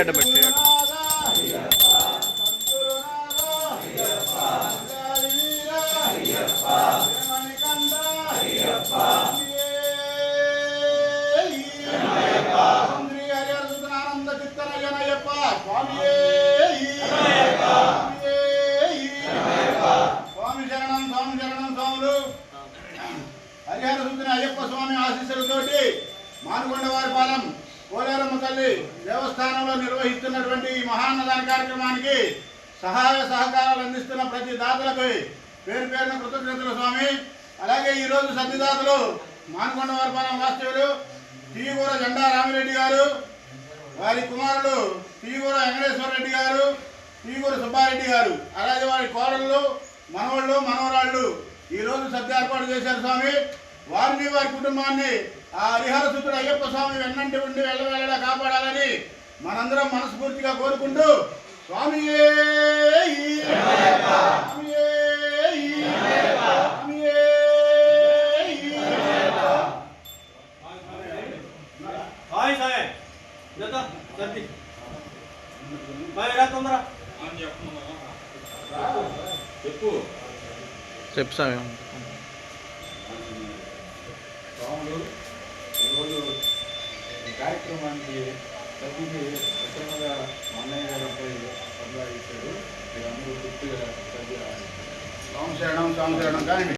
అడ్డ పెట్టేయ హరిహర సుందర అయ్యప్ప స్వామి ఆశీస్సులతోటి మానుకొండవారిపాలెం పోలేరమ్మ తల్లి దేవస్థానంలో నిర్వహిస్తున్నటువంటి ఈ మహాన్నదాన కార్యక్రమానికి సహాయ సహకారాలు అందిస్తున్న ప్రతి దాతలకు పేరు పేరున కృతజ్ఞతలు స్వామి. అలాగే ఈరోజు సన్నిదాతలు మానుకొండవారిపాలెం వాస్తవ్యులు తీగూర జెండా రామిరెడ్డి గారు, వారి కుమారుడు తీగూర వెంకటేశ్వర రెడ్డి గారు, తీగూర సుబ్బారెడ్డి గారు, అలాగే వారి కోడళ్ళు, మనవళ్ళు, మనవరాళ్ళు ఈరోజు సత్య ఏర్పాటు చేశారు స్వామి. వారిని వారి కుటుంబాన్ని ఆ హరిహర సుతుడు అయ్యప్ప స్వామి వెన్నంటి ఉండి వెళ్ళవేళలా కాపాడాలని మనందరం మనస్ఫూర్తిగా కోరుకుంటూ స్వామి చెప్పు స్వామి. ఈరోజు ఈ కార్యక్రమానికి ప్రతిదీ ఉత్తమంగా అన్నయ్య గారిపై సంపాదించారు. మీరందరూ పూర్తిగా సంవత్సరం కానీ